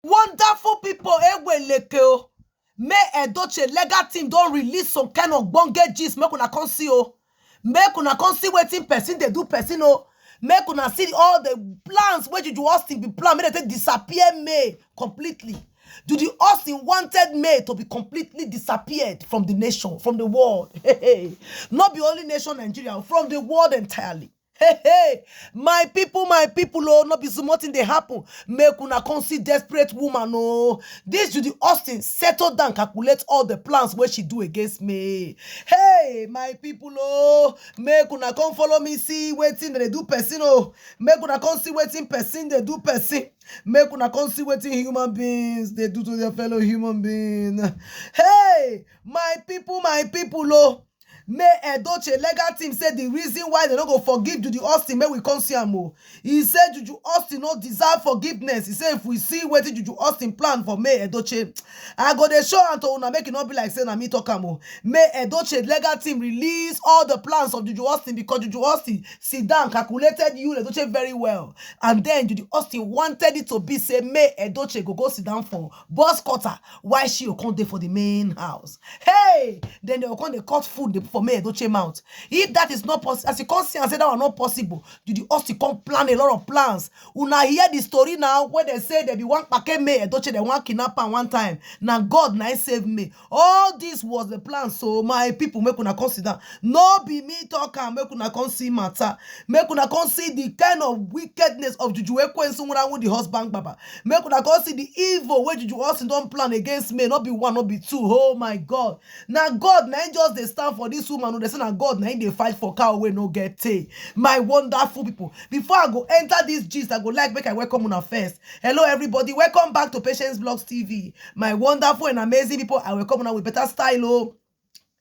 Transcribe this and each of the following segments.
Wonderful people, Eweleke. May Edoche legal team don't release some kind of bonge gist. Make una come see oh. Make una come see wetin person they do person oh. Make una see all the plans where Judy Austin be plan. Make they disappear May completely. Judy Austin wanted May to be completely disappeared from the nation, from the world. Not be only nation Nigeria, from the world entirely. My people, oh, not be so much they happen. Make una come see desperate woman, oh. This Judy Austin settle down, calculate all the plans where she do against me. Hey, my people, oh, make una come follow me see wetin they do person, oh. Make una come see wetin person they do person. Make una come see wetin human beings they do to their fellow human being. Hey, my people, oh. May Edoche legal team say the reason why they don't go forgive Judy Austin, may we come see am o. He said Judy Austin no deserve forgiveness. He said if we see wetin Judy Austin plan for May Edoche, I go dey show am to una make it not be like saying na me talk am o. May Edoche legal team release all the plans of Judy Austin because Judy Austin sit down, calculated you Edoche very well. And then Judy Austin wanted it to be say May Edoche go sit down for boss quarter while she will come there for the main house. Hey, then they will come dey cut food for May Edoche mouth. If that is not possible, as you can see and say that was not possible, Judy Austin come plan a lot of plans. Una hear the story now where they say they be one pake May Edoche, they want kidnap her one time. Now God now save me. All this was the plan. So my people, make una consider. No be me talking, make una come see matter. Make una come see the kind of wickedness of Juju Ekwensu with the husband baba. Make una come see the evil where Juju Austin don't plan against me. Not be one, not be two. Oh my God. Now God now just they stand for this woman who they say now God now they fight for cow we no get tay. My wonderful people. Before I go enter this gist, I go like make I welcome una first. Hello everybody, welcome back to Patience Vlogs TV. My wonderful and amazing people, I welcome una with better style. Oh.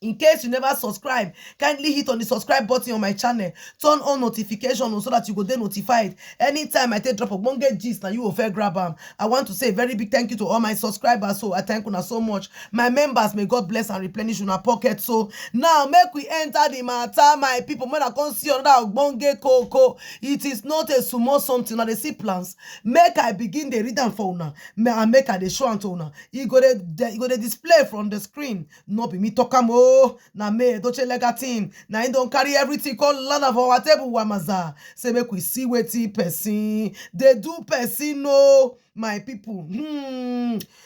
In case you never subscribe, kindly hit on the subscribe button on my channel. Turn on notification so that you go there notified. Anytime I take drop a bonge gist, now you will fair grab them. I want to say a very big thank you to all my subscribers. So I thank you so much. My members, may God bless and replenish your pocket. So now make we enter the matter, my people. When I come see another bonge coco, it is not a sumo something. Now they see plans. Make I begin the read for una. Make I the show and una. You go the display from the screen. No be me talk more. Na May Edoche legal team. Now he don't carry everything called land of our table wamaza. Say make we see wetin person. They do person no. My people.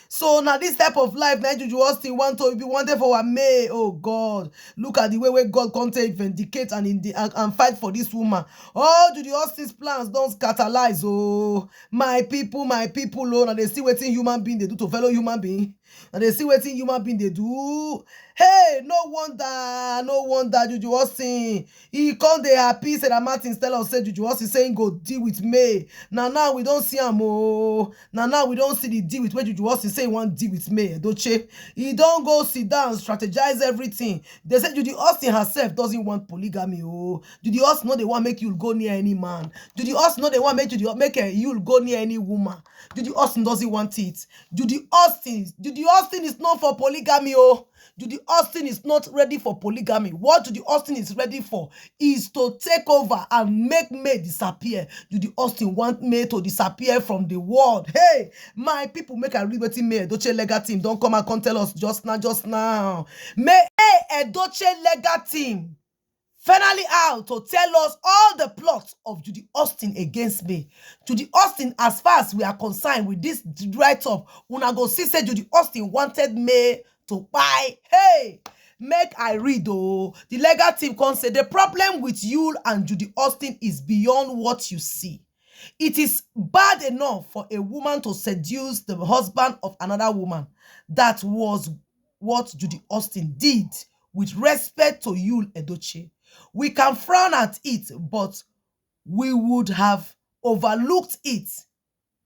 So now this type of life, now Juju Austin want to be wanted for a May. Oh God. Look at the way God can take vindicate and fight for this woman. All Judy Austin's plans don't scatterize. Oh my people, oh, now they see what human being they do to fellow human being. And they see what human being they do. Hey, no wonder Juju Austin. He come they happy, said that Martin tell us say Juju Austin saying go deal with May. Now we don't see him. Oh. Now we don't see the deal with where Juju Austin say he want deal with May Edoche. He don't go sit down, strategize everything. They say Judy Austin herself doesn't want polygamy. Oh, Judy Austin no they want make you go near any man. Judy Austin no they want make you go near any woman. Judy Austin doesn't want it. Judy Austin is not for polygamy. Oh. Judy Austin is not ready for polygamy. What Judy Austin is ready for is to take over and make May disappear. Judy Austin want May to disappear from the world. Hey, my people, make a read wetin May Edoche legal team don't come and come tell us just now. May Edoche legal team finally out to tell us all the plots of Judy Austin against me. Judy Austin, as far as we are concerned with this write-up, una go see say Judy Austin wanted May to buy. Hey, make I read oh. The legal team can say the problem with you and Judy Austin is beyond what you see. It is bad enough for a woman to seduce the husband of another woman. That was what Judy Austin did. With respect to Yul Edochie, we can frown at it, but we would have overlooked it.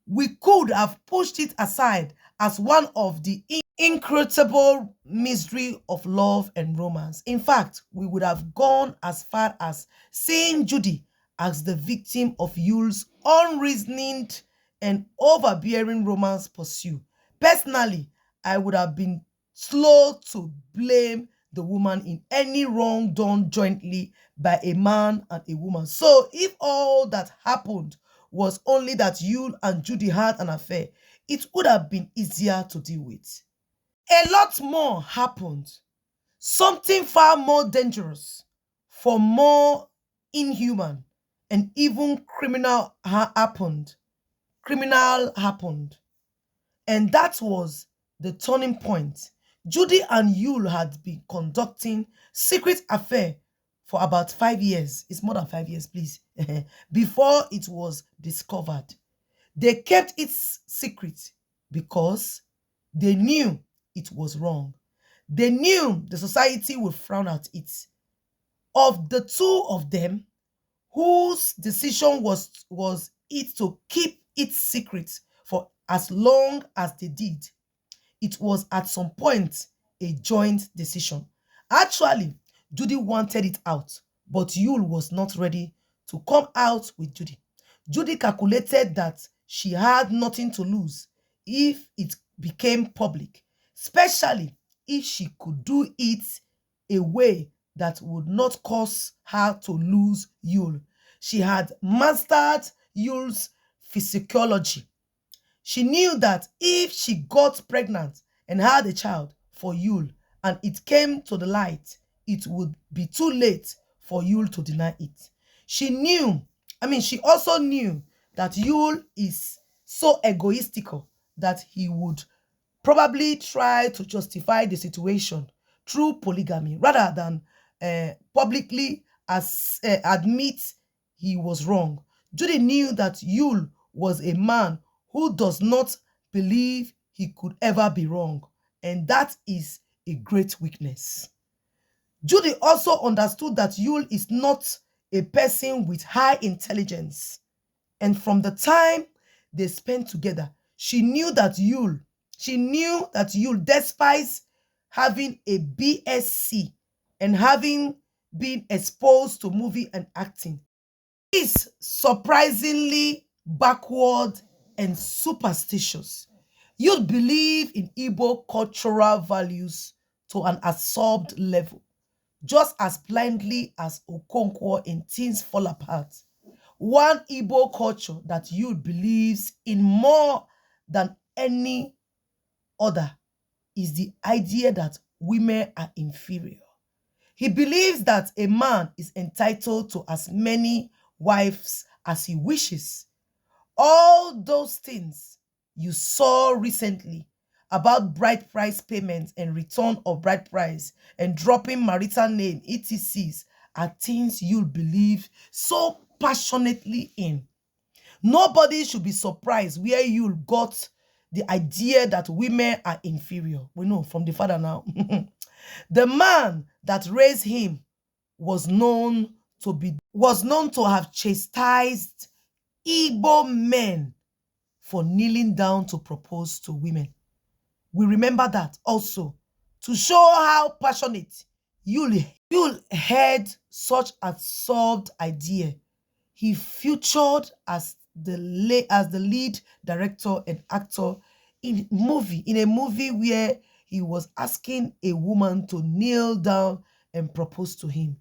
We could have pushed it aside as one of the incredible mystery of love and romance. In fact, we would have gone as far as seeing Judy as the victim of Yul's unreasoned and overbearing romance pursuit. Personally, I would have been slow to blame the woman in any wrong done jointly by a man and a woman. So if all that happened was only that Yul and Judy had an affair, it would have been easier to deal with. A lot more happened. Something far more dangerous, for more inhuman, and even happened. Criminal happened. And that was the turning point. Judy and Yul had been conducting secret affair for about 5 years. It's more than 5 years, please. Before it was discovered. They kept it secret because they knew it was wrong. They knew the society would frown at it. Of the two of them, whose decision was it to keep it secret for as long as they did, it was at some point a joint decision. Actually, Judy wanted it out, but Yul was not ready to come out with Judy. Judy calculated that she had nothing to lose if it became public, especially if she could do it a way that would not cause her to lose Yul. She had mastered Yul's physiology. She knew that if she got pregnant and had a child for Yul and it came to the light, it would be too late for Yul to deny it. She also knew that Yul is so egoistical that he would probably try to justify the situation through polygamy rather than publicly admit he was wrong. Judy knew that Yul was a man who does not believe he could ever be wrong, and that is a great weakness. Judy also understood that Yul is not a person with high intelligence, and from the time they spent together, she knew that Yul, despite having a BSc and having been exposed to movie and acting, is surprisingly backward and superstitious. You'd believe in Igbo cultural values to an absorbed level, just as blindly as Okonkwo in Things Fall Apart. One Igbo culture that You'd believes in more than any other is the idea that women are inferior. He believes that a man is entitled to as many wives as he wishes. All those things you saw recently about bride price payments and return of bride price and dropping marital name, etc. are things you believe so passionately in. Nobody should be surprised where you got the idea that women are inferior. We know from the father now. The man that raised him was known to have chastised Igbo men for kneeling down to propose to women. We remember that also to show how passionate Yul had such a solved idea. He featured as the lead director and actor in a movie where he was asking a woman to kneel down and propose to him.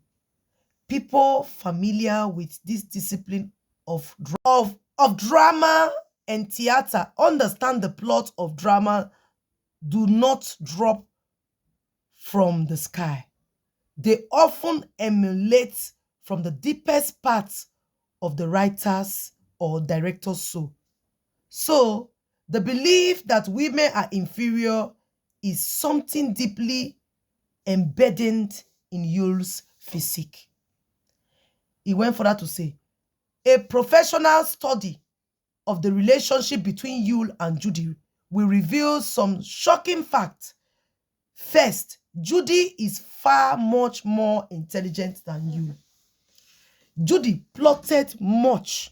People familiar with this discipline of drama and theater understand the plot of drama do not drop from the sky. They often emulate from the deepest parts of the writer's or director's soul. So, the belief that women are inferior is something deeply embedded in Yul's physique. He went further to say, a professional study of the relationship between Yul and Judy will reveal some shocking facts. First, Judy is far much more intelligent than Yul. Judy plotted much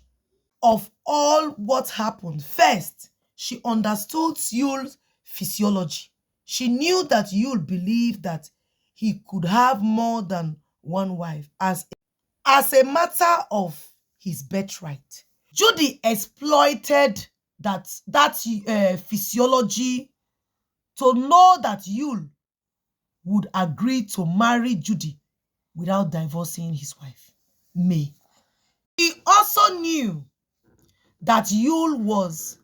of all what happened. First, she understood Yul's physiology. She knew that Yul believed that he could have more than one wife as a matter of his birthright. Judy exploited that physiology to know that Yul would agree to marry Judy without divorcing his wife, May. He also knew that Yul was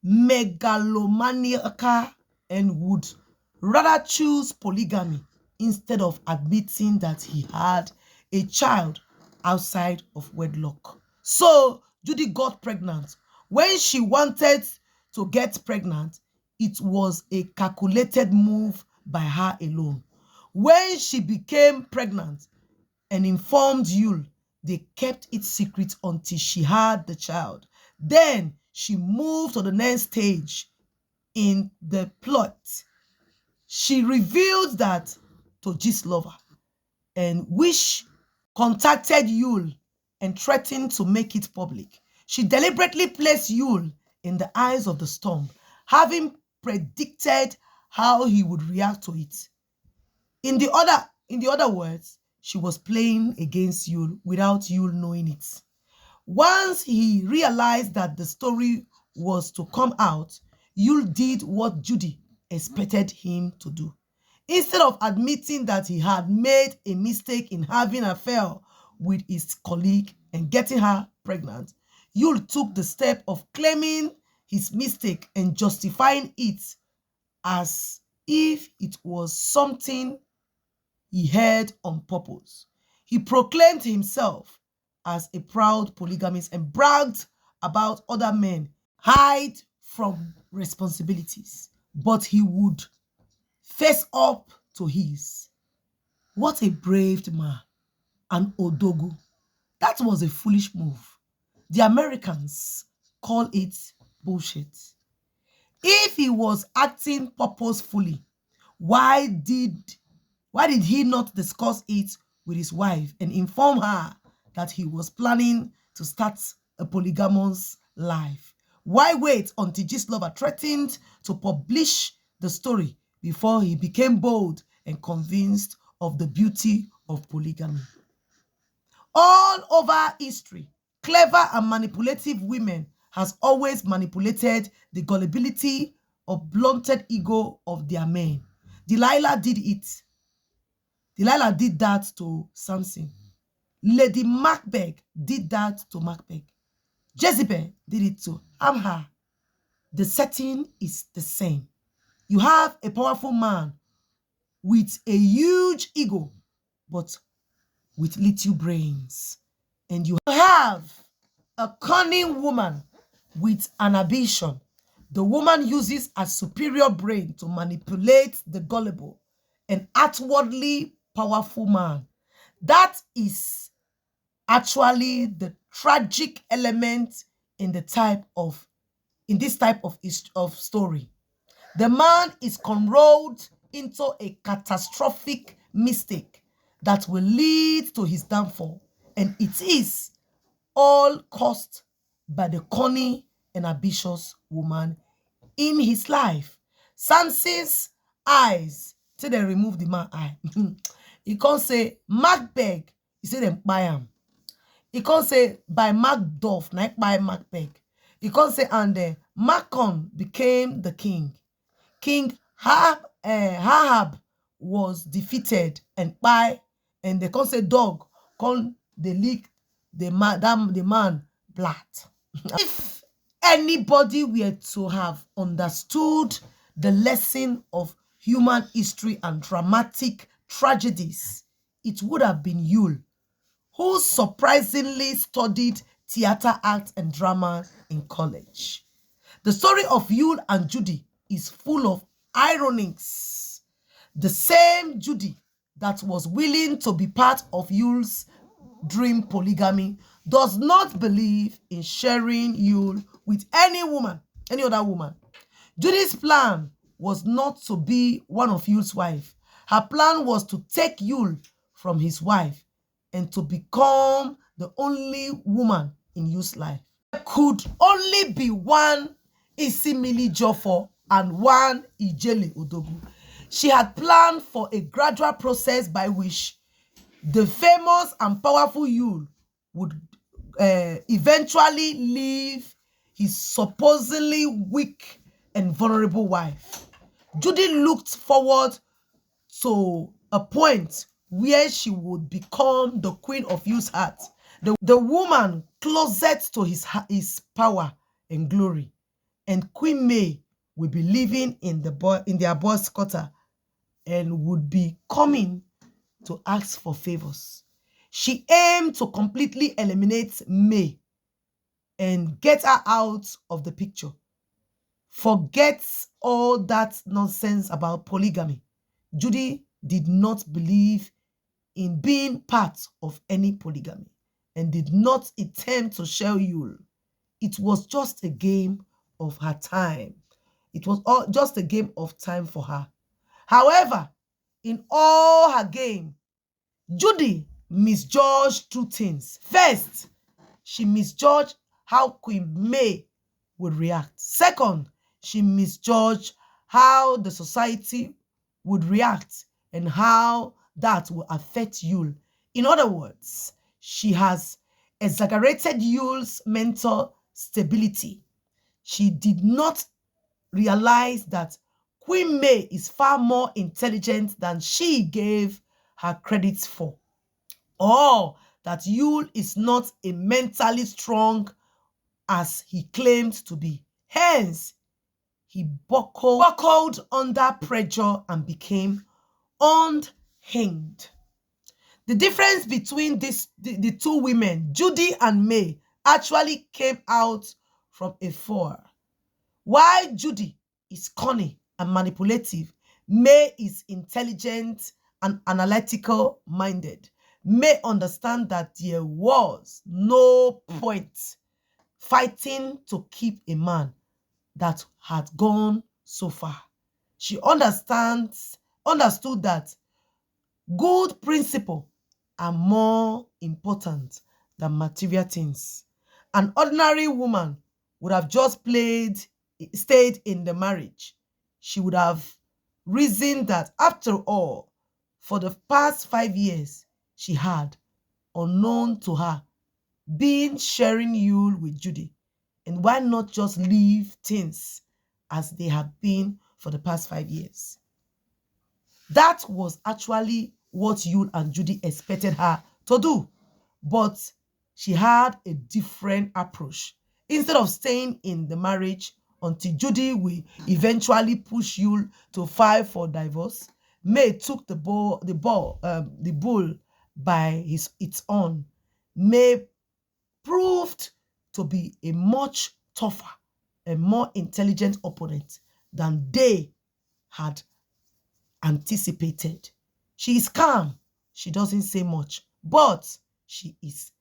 megalomaniacal and would rather choose polygamy instead of admitting that he had a child outside of wedlock. So Judy got pregnant. When she wanted to get pregnant, it was a calculated move by her alone. When she became pregnant and informed Yule, they kept it secret until she had the child. Then she moved to the next stage in the plot. She revealed that to Gistlover, and which contacted Yule and threatened to make it public. She deliberately placed Yule in the eyes of the storm, having predicted how he would react to it. In the other words, she was playing against Yule without Yule knowing it. Once he realized that the story was to come out, Yule did what Judy expected him to do. Instead of admitting that he had made a mistake in having an affair with his colleague and getting her pregnant, Yule took the step of claiming his mistake and justifying it as if it was something he had on purpose. He proclaimed himself as a proud polygamist and bragged about other men hide from responsibilities, but he would face up to his. What a brave man, an Odogu. That was a foolish move. The Americans call it bullshit. If he was acting purposefully, why did he not discuss it with his wife and inform her that he was planning to start a polygamous life? Why wait until Gistlover threatened to publish the story before he became bold and convinced of the beauty of polygamy? All over history, clever and manipulative women has always manipulated the gullibility or blunted ego of their men. Delilah did it. Delilah did that to Samson. Lady Macbeth did that to Macbeth. Jezebel did it to Amha. The setting is the same. You have a powerful man with a huge ego, but with little brains. And you have a cunning woman with an ambition. The woman uses a superior brain to manipulate the gullible and outwardly powerful man. That is actually the tragic element in this type of story. The man is conrolled into a catastrophic mistake that will lead to his downfall, and it is all caused by the cunning and ambitious woman in his life. Samson's eyes, till they remove the man's eye. He can't say Macbeth, he said them buy him. He can't say by Macduff, not by Macbeth. He can't say and Macon became the king. King Ahab was defeated and they can't say dog, can't they lick the man blood. If anybody were to have understood the lesson of human history and dramatic tragedies, it would have been Yule, who surprisingly studied theater, art, and drama in college. The story of Yule and Judy is full of ironies. The same Judy that was willing to be part of Yule's dream polygamy does not believe in sharing Yule with any other woman. Judy's plan was not to be one of Yule's wives. Her plan was to take Yule from his wife and to become the only woman in Yule's life. There could only be one Isimili Jofo and one Ijele Odogu. She had planned for a gradual process by which the famous and powerful Yule would eventually leave his supposedly weak and vulnerable wife. Judy looked forward to a point where she would become the queen of Yule's heart, the woman closest to his power and glory. and Queen May will be living in their boys' quarter and would be coming to ask for favors. She aimed to completely eliminate May and get her out of the picture. Forget all that nonsense about polygamy. Judy did not believe in being part of any polygamy and did not attempt to share Yule. It was just a game of her time. It was just a game of time for her. However, in all her game, Judy misjudged two things. First, she misjudged how Queen May would react. Second, she misjudged how the society would react and how that will affect Yule. In other words, she has exaggerated Yule's mental stability. She did not realize that Queen May is far more intelligent than she gave her credit for, or that Yule is not a mentally strong as he claimed to be. Hence, he buckled under pressure and became unhinged. The difference between the two women, Judy and May, actually came out from afar. While Judy is cunning and manipulative, May is intelligent and analytical minded. May understand that there was no point fighting to keep a man that had gone so far. She understood that good principles are more important than material things. An ordinary woman would have just stayed in the marriage. She would have reasoned that after all, for the past 5 years, she had, unknown to her, been sharing Yule with Judy. And why not just leave things as they have been for the past 5 years? That was actually what Yule and Judy expected her to do. But she had a different approach. Instead of staying in the marriage until Judy will eventually push Yule to file for divorce, May took the bull by its own. May proved to be a much tougher and more intelligent opponent than they had anticipated. She is calm. She doesn't say much, but she is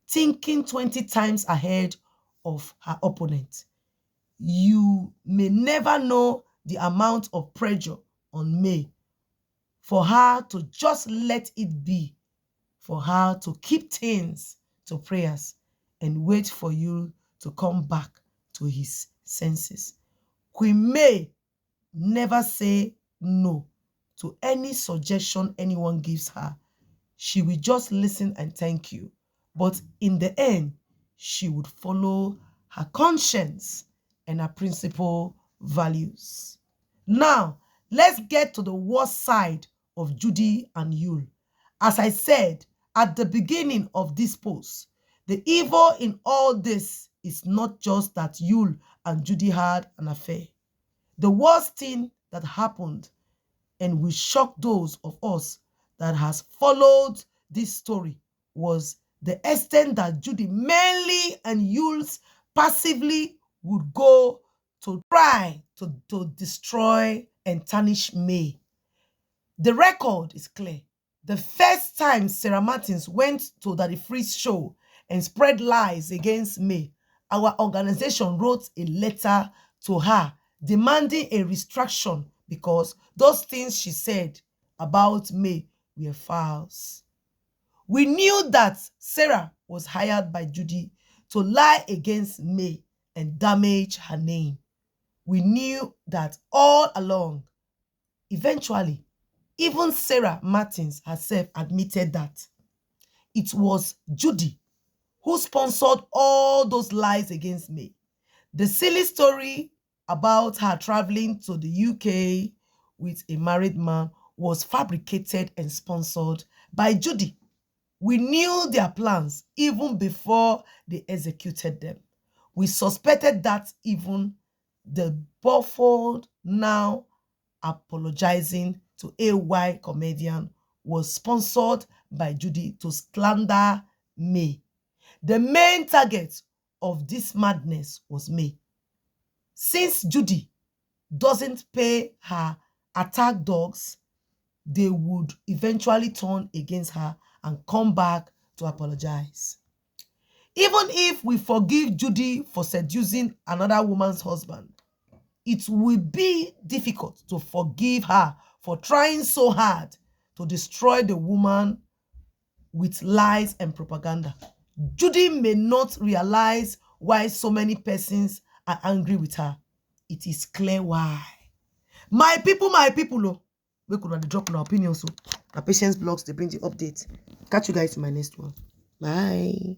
thinking 20 times ahead of her opponent. You may never know the amount of pressure on May for her to just let it be, for her to keep things to prayers and wait for you to come back to his senses. Queen May never say no to any suggestion anyone gives her. She will just listen and thank you. But in the end, she would follow her conscience and her principal values. Now, let's get to the worst side of Judy and Yule. As I said at the beginning of this post, the evil in all this is not just that Yule and Judy had an affair. The worst thing that happened, and will shock those of us that has followed this story, was the extent that Judy mainly and Yule's passively would go to try to destroy and tarnish May. The record is clear. The first time Sarah Martins went to the Freeze show and spread lies against May, our organization wrote a letter to her demanding a retraction because those things she said about May were false. We knew that Sarah was hired by Judy to lie against May and damage her name. We knew that all along. Eventually, even Sarah Martins herself admitted that it was Judy who sponsored all those lies against me. The silly story about her traveling to the UK with a married man was fabricated and sponsored by Judy. We knew their plans even before they executed them. We suspected that even the baffled now apologizing to AY comedian was sponsored by Judy to slander May. The main target of this madness was May. Since Judy doesn't pay her attack dogs, they would eventually turn against her and come back to apologize. Even if we forgive Judy for seducing another woman's husband, it will be difficult to forgive her for trying so hard to destroy the woman with lies and propaganda. Judy may not realize why so many persons are angry with her. It is clear why. My people, oh, we could drop our opinions. So, our patience blogs, they bring the update. Catch you guys in my next one. Bye.